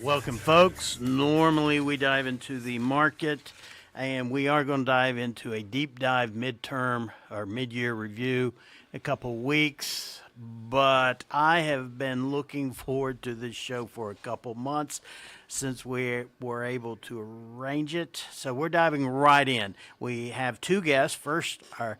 Welcome, folks. Normally we dive into the market, and we are going to dive into a deep dive midterm or mid-year review in a couple weeks. But I have been looking forward to this show for a couple months since we were able to arrange it. So we're diving right in. We have two guests. First, our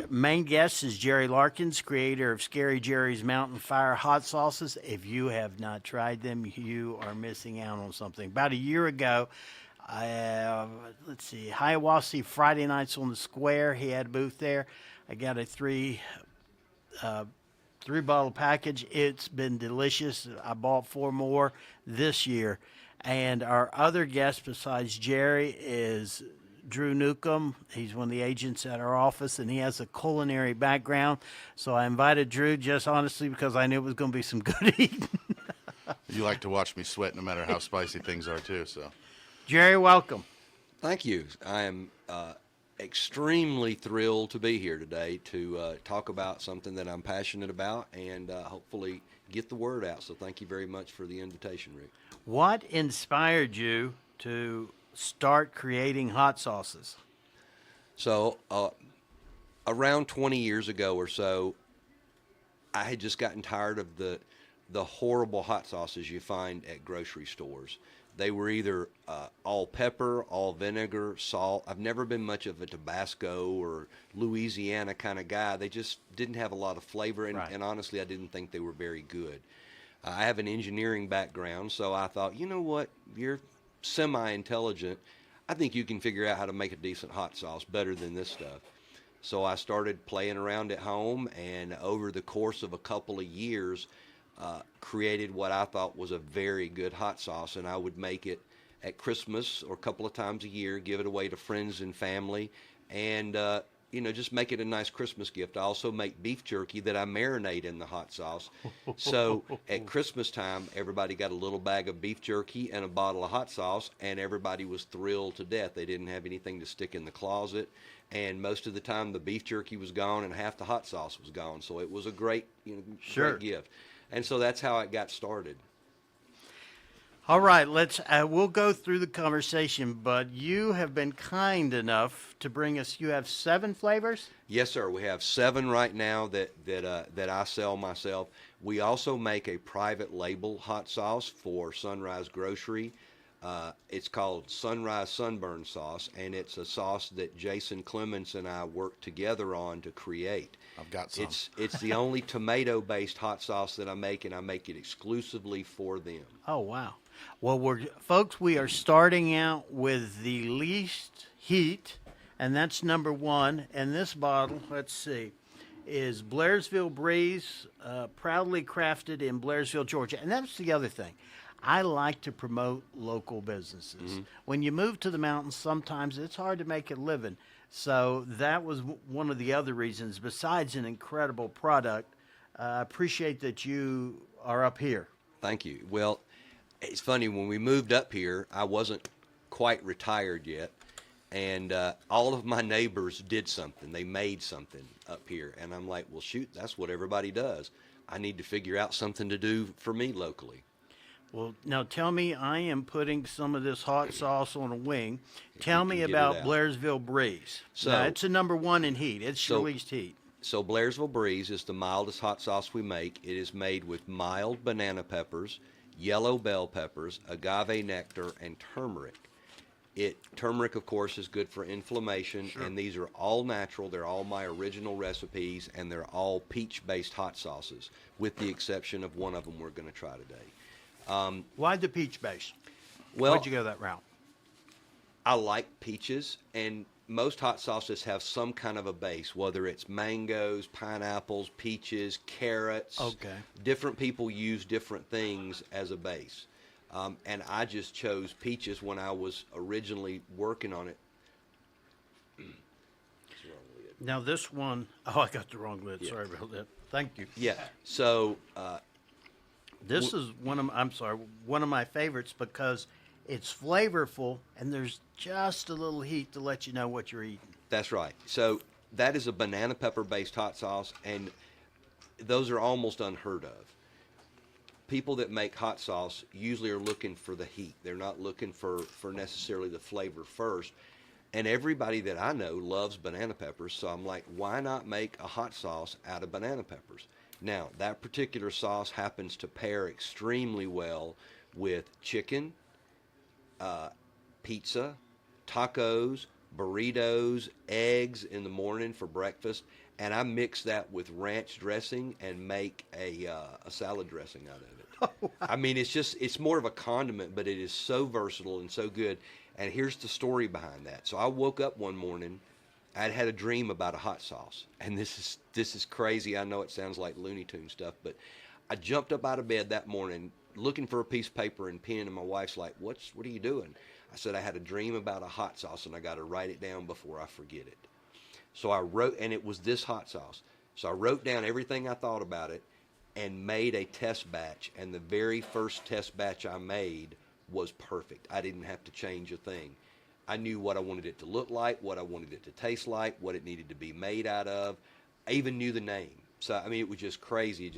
main guest is Jerry Larkins, creator of Scary Jerry's Mountain Fire hot sauces. If you have not tried them, you are missing out on something. About a year ago, Hiawassee Friday Nights on the Square. He had a booth there. I got a three bottle package. It's been delicious. I bought four more this year. And our other guest besides Jerry is Drew Newcomb. He's one of the agents at our office, and he has a culinary background. So I invited Drew just honestly because I knew it was going to be some good eating. You like to watch me sweat no matter how spicy things are, too. So, Jerry, welcome. Thank you. I am extremely thrilled to be here today to talk about something that I'm passionate about and hopefully get the word out. So thank you very much for the invitation, Rick. What inspired you to start creating hot sauces? So around 20 years ago or so, I had just gotten tired of the horrible hot sauces you find at grocery stores. They were either all pepper, all vinegar, salt. I've never been much of a Tabasco or Louisiana kind of guy. They just didn't have a lot of flavor, and honestly, I didn't think they were very good. I have an engineering background, so I thought, you know what, you're semi-intelligent. I think you can figure out how to make a decent hot sauce better than this stuff. So I started playing around at home, and over the course of a couple of years, created what I thought was a very good hot sauce, and I would make it at Christmas or a couple of times a year, give it away to friends and family, and just make it a nice Christmas gift. I also make beef jerky that I marinate in the hot sauce. So at Christmas time, everybody got a little bag of beef jerky and a bottle of hot sauce, and everybody was thrilled to death. They didn't have anything to stick in the closet, and most of the time the beef jerky was gone and half the hot sauce was gone. So it was a great, great gift. And so that's how it got started. All right, we'll go through the conversation, but you have been kind enough to bring us, you have 7 flavors? Yes, sir. We have 7 right now that I sell myself. We also make a private label hot sauce for Sunrise Grocery. It's called Sunrise Sunburn Sauce, and it's a sauce that Jason Clements and I worked together on to create. I've got some. It's the only tomato-based hot sauce that I make, and I make it exclusively for them. Oh, wow. Well, folks, we are starting out with the least heat, and that's number 1. And this bottle, let's see, is Blairsville Breeze, proudly crafted in Blairsville, Georgia. And that's the other thing. I like to promote local businesses. Mm-hmm. When you move to the mountains, sometimes it's hard to make a living. So that was one of the other reasons, besides an incredible product. I appreciate that you are up here. Thank you. Well, it's funny, when we moved up here, I wasn't quite retired yet, and all of my neighbors did something. They made something up here, and I'm like, well, shoot, that's what everybody does. I need to figure out something to do for me locally. Well, now tell me, I am putting some of this hot sauce on a wing. Tell me about Blairsville Breeze. So now, it's a number 1 in heat. It's released heat. So Blairsville Breeze is the mildest hot sauce we make. It is made with mild banana peppers, yellow bell peppers, agave nectar, and turmeric. Turmeric, of course, is good for inflammation, and these are all natural. They're all my original recipes, and they're all peach-based hot sauces, with the exception of one of them we're going to try today. Why the peach base? Well, why'd you go that route? I like peaches, and most hot sauces have some kind of a base, whether it's mangoes, pineapples, peaches, carrots. Okay. Different people use different things as a base. And I just chose peaches when I was originally working on it. Now this one, I got the wrong lid. Yeah. Sorry about that. Thank you. Yeah. So this is one of my favorites because it's flavorful and there's just a little heat to let you know what you're eating. That's right. So that is a banana pepper based hot sauce, and those are almost unheard of. people that make hot sauce usually are looking for the heat. They're not looking for necessarily the flavor first. And everybody that I know loves banana peppers, so I'm like, why not make a hot sauce out of banana peppers? Now, that particular sauce happens to pair extremely well with chicken, pizza, tacos, burritos, eggs in the morning for breakfast, and I mix that with ranch dressing and make a salad dressing out of it. I mean, it's more of a condiment, but it is so versatile and so good. And here's the story behind that. So I woke up one morning, I'd had a dream about a hot sauce, and this is crazy. I know it sounds like Looney Tune stuff, but I jumped up out of bed that morning looking for a piece of paper and pen, and my wife's like, what are you doing? I said, I had a dream about a hot sauce, and I got to write it down before I forget it. So I wrote, and it was this hot sauce. So I wrote down everything I thought about it and made a test batch, and the very first test batch I made was perfect. I didn't have to change a thing. I knew what I wanted it to look like, what I wanted it to taste like, what it needed to be made out of. I even knew the name. So I mean, it was just crazy.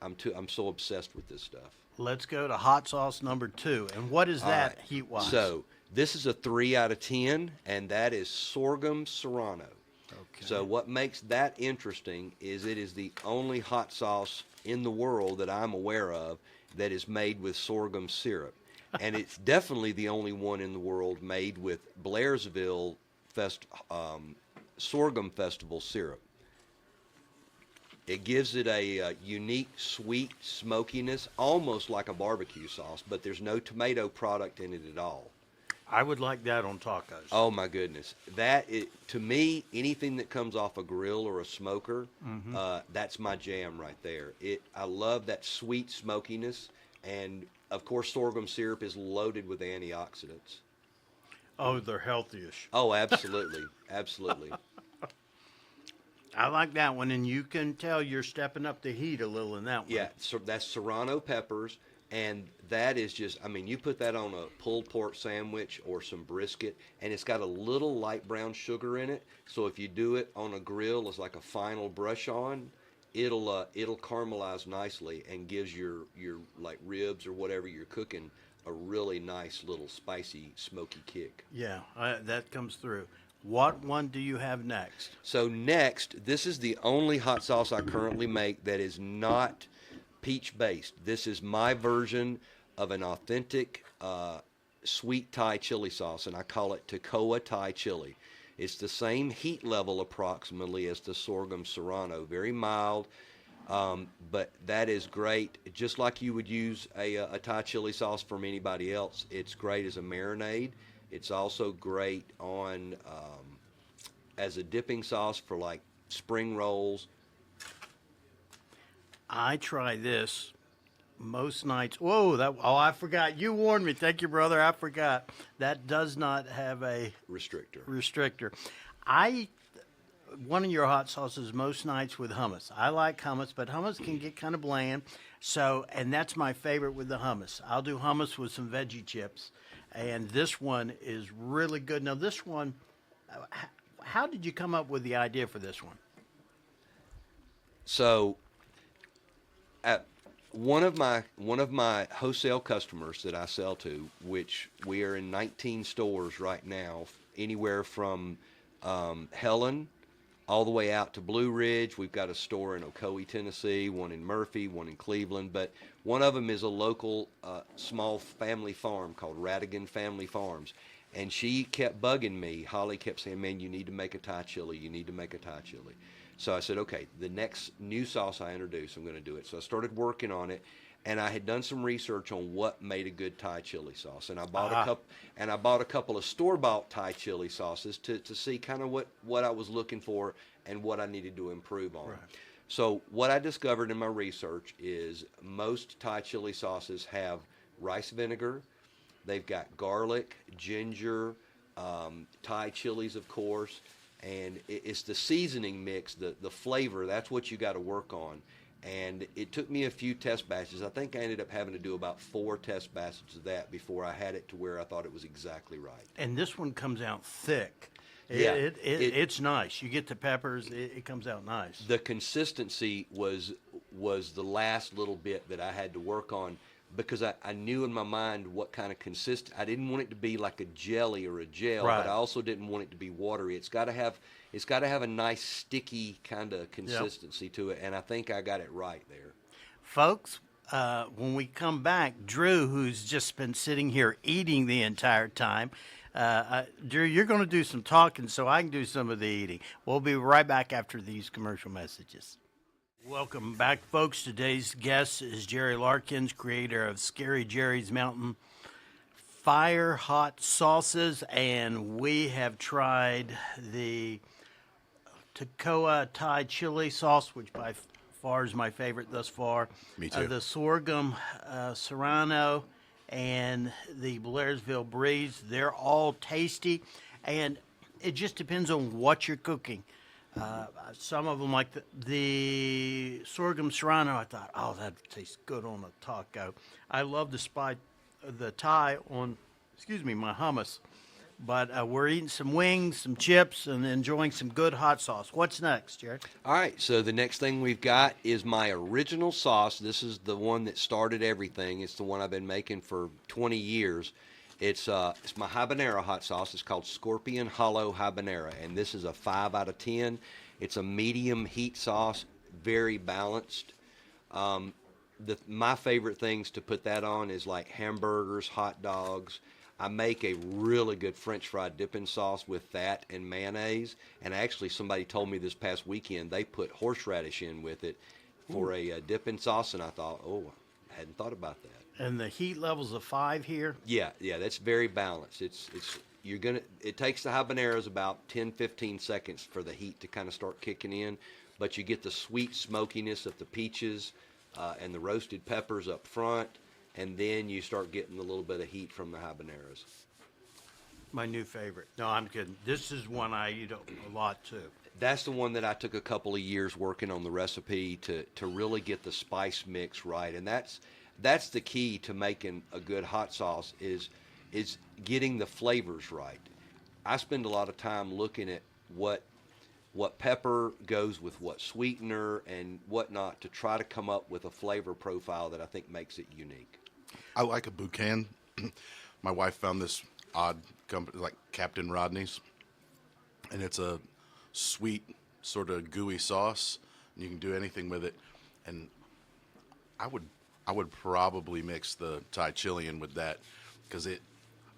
I'm so obsessed with this stuff. Let's go to hot sauce number 2. And what is All that right. heat-wise? So this is a 3 out of 10, and that is sorghum serrano. Okay. So what makes that interesting is it is the only hot sauce in the world that I'm aware of that is made with sorghum syrup. And it's definitely the only one in the world made with Blairsville Sorghum Festival syrup. It gives it a unique, sweet smokiness, almost like a barbecue sauce, but there's no tomato product in it at all. I would like that on tacos. Oh my goodness! To me, anything that comes off a grill or a smoker, that's my jam right there. I love that sweet smokiness, and of course, sorghum syrup is loaded with antioxidants. Oh, they're healthy-ish. Oh, absolutely, absolutely. I like that one, and you can tell you're stepping up the heat a little in that one. Yeah, so that's serrano peppers, and that is just, I mean, you put that on a pulled pork sandwich or some brisket, and it's got a little light brown sugar in it. So if you do it on a grill as like a final brush on, it'll caramelize nicely and gives your like ribs or whatever you're cooking a really nice little spicy smoky kick. Yeah, that comes through. What one do you have next? So next, this is the only hot sauce I currently make that is not peach based. This is my version of an authentic sweet Thai chili sauce, and I call it Toccoa Thai chili. It's the same heat level approximately as the sorghum serrano, very mild, but that is great. Just like you would use a Thai chili sauce from anybody else, it's great as a marinade. It's also great on as a dipping sauce for like spring rolls. I try this most nights. Whoa, I forgot. You warned me. Thank you, brother. I forgot. That does not have a restrictor. One of your hot sauces most nights with hummus. I like hummus, but hummus can get kind of bland. So, and that's my favorite with the hummus. I'll do hummus with some veggie chips, and this one is really good. Now, this one, how did you come up with the idea for this one? So, one of my wholesale customers that I sell to, which we are in 19 stores right now, anywhere from Helen all the way out to Blue Ridge. We've got a store in Ocoee, Tennessee, one in Murphy, one in Cleveland, but one of them is a local small family farm called Radigan Family Farms. And she kept bugging me. Holly kept saying, man, you need to make a Thai chili. You need to make a Thai chili. So I said, okay, the next new sauce I introduce, I'm going to do it. So I started working on it, and I had done some research on what made a good Thai chili sauce. And I bought a couple of store-bought Thai chili sauces to see kind of what I was looking for and what I needed to improve on. Right. So what I discovered in my research is most Thai chili sauces have rice vinegar. They've got garlic, ginger, Thai chilies, of course, and it's the seasoning mix, the flavor. That's what you got to work on. And it took me a few test batches. I think I ended up having to do about 4 test batches of that before I had it to where I thought it was exactly right. And this one comes out thick. Yeah, It's nice. You get the peppers, it comes out nice. The consistency was was the last little bit that I had to work on because I knew in my mind what kind of I didn't want it to be like a jelly or a gel, Right. but I also didn't want it to be watery. It's got to have a nice sticky kind of consistency to it, and I think I got it right there. Folks, when we come back, Drew, who's just been sitting here eating the entire time, Drew, you're going to do some talking so I can do some of the eating. We'll be right back after these commercial messages. Welcome back, folks. Today's guest is Jerry Larkins, creator of Scary Jerry's Mountain Fire Hot Sauces, and we have tried the Toccoa Thai chili sauce, which by far is my favorite thus far. Me too. The sorghum serrano and the Blairsville Breeze. They're all tasty, and it just depends on what you're cooking. Some of them, like the sorghum serrano, I thought, oh, that tastes good on a taco. I love the Thai on, my hummus. But we're eating some wings, some chips, and enjoying some good hot sauce. What's next, Jared? All right, so the next thing we've got is my original sauce. This is the one that started everything. It's the one I've been making for 20 years. It's my habanero hot sauce. It's called Scorpion Hollow Habanero, and this is a 5 out of 10. It's a medium heat sauce, very balanced. My favorite things to put that on is like hamburgers, hot dogs. I make a really good French fry dipping sauce with that and mayonnaise. And actually, somebody told me this past weekend they put horseradish in with it for a dipping sauce, and I thought, oh, I hadn't thought about that. And the heat level's a 5 here. Yeah, that's very balanced. It takes the habaneros about 10-15 seconds for the heat to kind of start kicking in, but you get the sweet smokiness of the peaches and the roasted peppers up front, and then you start getting a little bit of heat from the habaneros. My new favorite. No, I'm kidding. This is one I eat a lot too. That's the one that I took a couple of years working on the recipe to really get the spice mix right, and that's the key to making a good hot sauce is getting the flavors right. I spend a lot of time looking at what pepper goes with what sweetener and whatnot to try to come up with a flavor profile that I think makes it unique. I like a boucan. My wife found this odd company like Captain Rodney's, and it's a sweet, sort of gooey sauce, and you can do anything with it. And I would probably mix the Thai chili in with that because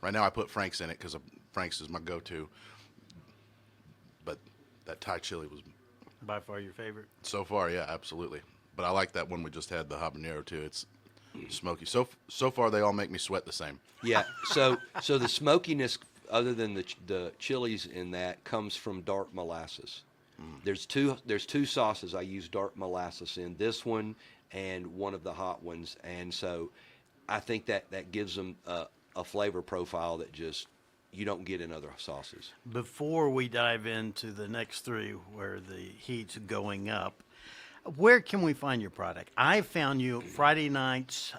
right now I put Frank's in it because Frank's is my go-to. But that Thai chili was By far your favorite? so far, yeah, absolutely. But I like that one we just had, the habanero too. It's smoky. So far, they all make me sweat the same. Yeah. So the smokiness, other than the chilies in that, comes from dark molasses. There's two sauces I use dark molasses in. This one and one of the hot ones, and so I think that gives them a flavor profile that just you don't get in other sauces. Before we dive into the next three where the heat's going up, where can we find your product? I found you Friday nights,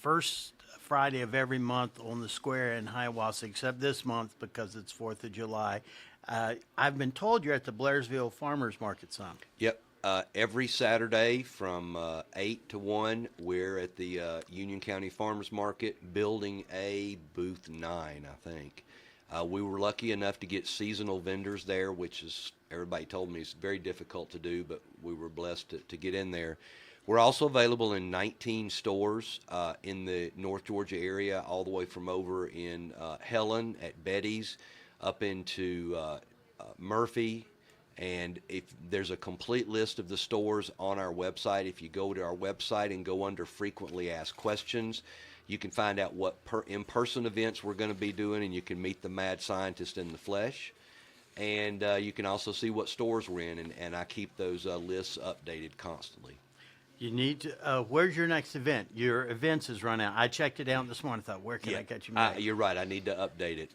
first Friday of every month on the square in Hiawassee, except this month because it's 4th of July. I've been told you're at the Blairsville Farmers Market some. Yep. Every Saturday from 8 to 1, we're at the Union County Farmers Market, Building A, Booth 9, I think. We were lucky enough to get seasonal vendors there, which is, everybody told me, is very difficult to do, but we were blessed to get in there. We're also available in 19 stores in the North Georgia area, all the way from over in Helen at Betty's up into Murphy. And if there's a complete list of the stores on our website, if you go to our website and go under frequently asked questions, you can find out what in-person events we're going to be doing, and you can meet the mad scientist in the flesh. And you can also see what stores we're in, and I keep those lists updated constantly. You need to, where's your next event? Your events is run out. I checked it out this morning. I thought, where can I catch you? You're right. I need to update it.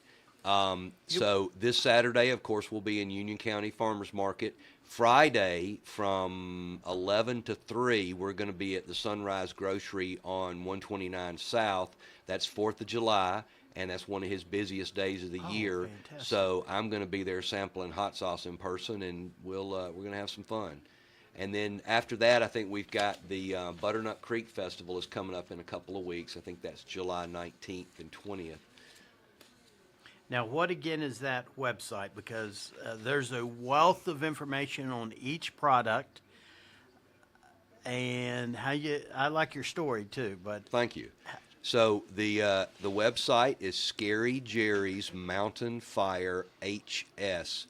So this Saturday, of course, we'll be in Union County Farmers Market. Friday from 11 to 3, we're going to be at the Sunrise Grocery on 129 South. That's 4th of July, and that's one of his busiest days of the year. Fantastic. So I'm going to be there sampling hot sauce in person, and we're going to have some fun. And then after that, I think we've got the Butternut Creek Festival is coming up in a couple of weeks. I think that's July 19th and 20th. Now, what again is that website? Because there's a wealth of information on each product, and I like your story too, but Thank you. So the website is Scary Jerry's Mountain Fire HS.com.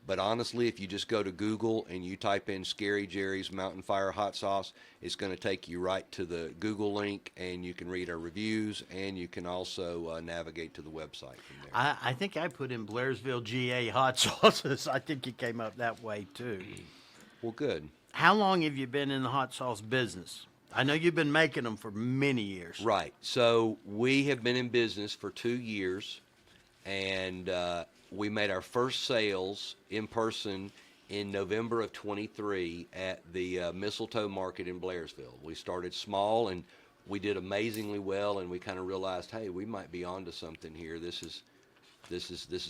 But honestly, if you just go to Google and you type in Scary Jerry's Mountain Fire Hot Sauce, it's going to take you right to the Google link, and you can read our reviews, and you can also navigate to the website from there. I think I put in Blairsville, GA hot sauces. I think it came up that way too. Well, good. How long have you been in the hot sauce business? I know you've been making them for many years. Right. So we have been in business for 2 years, and we made our first sales in person in November of 23 at the Mistletoe Market in Blairsville. We started small, and we did amazingly well, and we kind of realized, hey, we might be onto something here. This is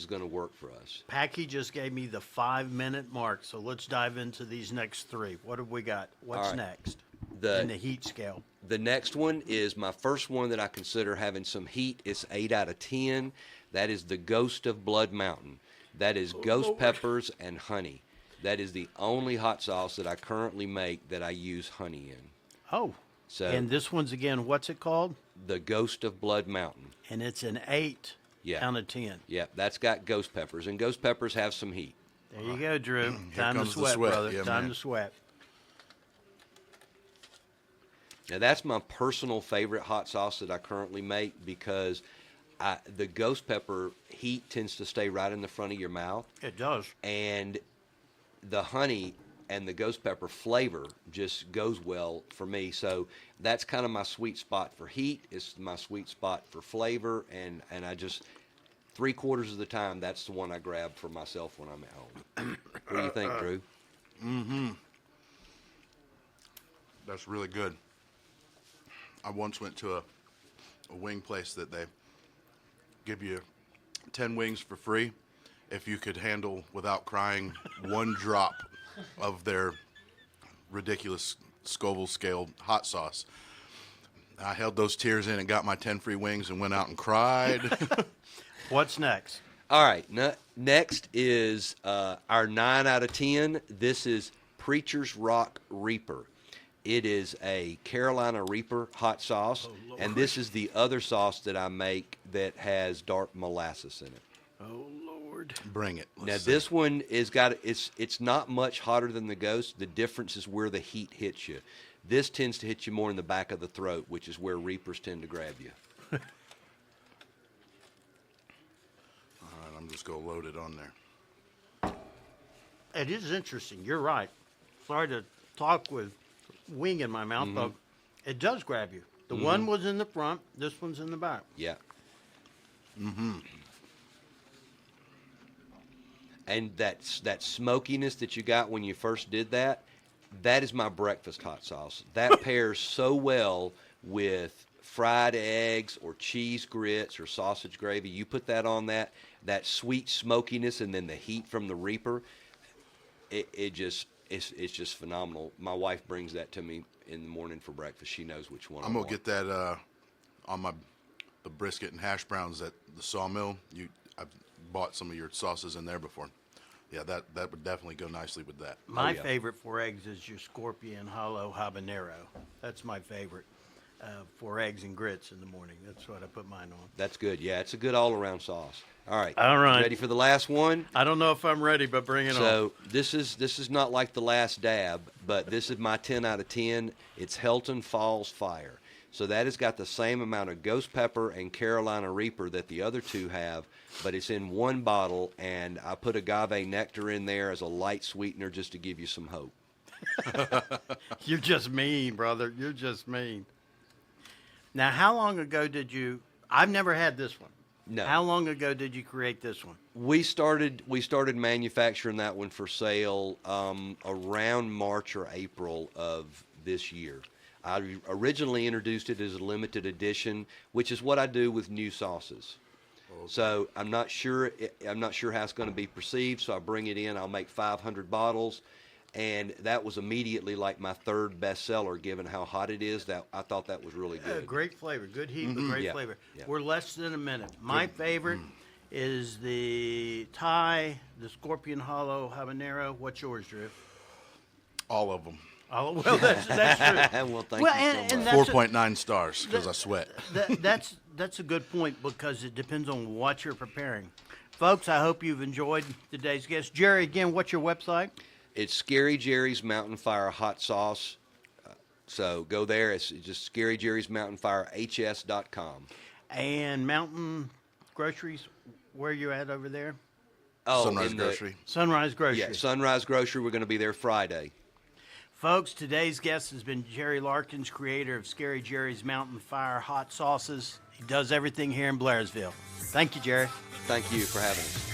going to work for us. Packy just gave me the 5-minute mark, so let's dive into these next three. What have we got? What's All right. next in the heat scale? The next one is my first one that I consider having some heat. It's 8 out of 10. That is the Ghost of Blood Mountain. That is ghost peppers and honey. That is the only hot sauce that I currently make that I use honey in. Oh, So and this one's again, what's it called? the Ghost of Blood Mountain. And it's an 8 Yeah. out of 10. Yeah, that's got ghost peppers, and ghost peppers have some heat. There you go, Drew. Time to comes the sweat, sweat. brother. Yeah, Time man. to sweat. Now, that's my personal favorite hot sauce that I currently make because the ghost pepper heat tends to stay right in the front of your mouth, It does. and the honey and the ghost pepper flavor just goes well for me. So that's kind of my sweet spot for heat. It's my sweet spot for flavor, and I just 3/4 of the time that's the one I grab for myself when I'm at home. What do you think, Drew? That's really good. I once went to a wing place that they give you 10 wings for free if you could handle without crying 1 drop of their ridiculous Scoville scale hot sauce. I held those tears in and got my 10 free wings and went out and cried. What's next? All right, next is our 9 out of 10. This is Preacher's Rock Reaper. It is a Carolina Reaper hot sauce, and this is the other sauce that I make that has dark molasses in it. Oh, Lord. Bring it. Now Let's see. this one it's not much hotter than the Ghost. The difference is where the heat hits you. This tends to hit you more in the back of the throat, which is where Reapers tend to grab you. All right, I'm just going to load it on there. It is interesting. You're right. Sorry to talk with wing in my mouth, but it does grab you. The one was in the front. This one's in the back. Yeah. And that smokiness that you got when you first did that is my breakfast hot sauce. That pairs so well with fried eggs or cheese grits or sausage gravy. You put that on that sweet smokiness, and then the heat from the Reaper, it's just phenomenal. My wife brings that to me in the morning for breakfast. She knows which one I'm I going want. to get that on the brisket and hash browns at the sawmill. I've bought some of your sauces in there before. Yeah, that would definitely go nicely with that. My yeah. favorite for eggs is your Scorpion Hollow Habanero. That's my favorite for eggs and grits in the morning. That's what I put mine on. That's good. Yeah, it's a good all-around sauce. All right. All right. Ready for the last one? I don't know if I'm ready, but bring it on. So this is not like the last dab, but this is my 10 out of 10. It's Helton Falls Fire. So that has got the same amount of ghost pepper and Carolina Reaper that the other two have, but it's in one bottle, and I put agave nectar in there as a light sweetener just to give you some hope. You're just mean, brother. You're just mean. Now, how long ago did you? I've never had this one. No. How long ago did you create this one? We started manufacturing that one for sale around March or April of this year. I originally introduced it as a limited edition, which is what I do with new sauces. So I'm not sure how it's going to be perceived. So I bring it in. I'll make 500 bottles, and that was immediately like my third bestseller, given how hot it is. That I thought that was really Yeah, good. great flavor, good heat, but great Yeah, flavor. yeah. We're less than a minute. My favorite is the Thai, the Scorpion Hollow Habanero. What's yours, Drew? All of them. Oh, well, that's true. Well, thank you so and much. that's a- 4.9 stars because I sweat. that's a good point because it depends on what you're preparing. Folks, I hope you've enjoyed today's guest. Jerry, again, what's your website? It's Scary Jerry's Mountain Fire Hot Sauce. So go there. It's just Scary Jerry's Mountain Fire HS.com. And Mountain Groceries, where you at over there? Oh, Sunrise in the- Grocery. Sunrise Grocery. Yeah, Sunrise Grocery. We're going to be there Friday. Folks, today's guest has been Jerry Larkins, creator of Scary Jerry's Mountain Fire Hot Sauces. He does everything here in Blairsville. Thank you, Jerry. Thank you for having us.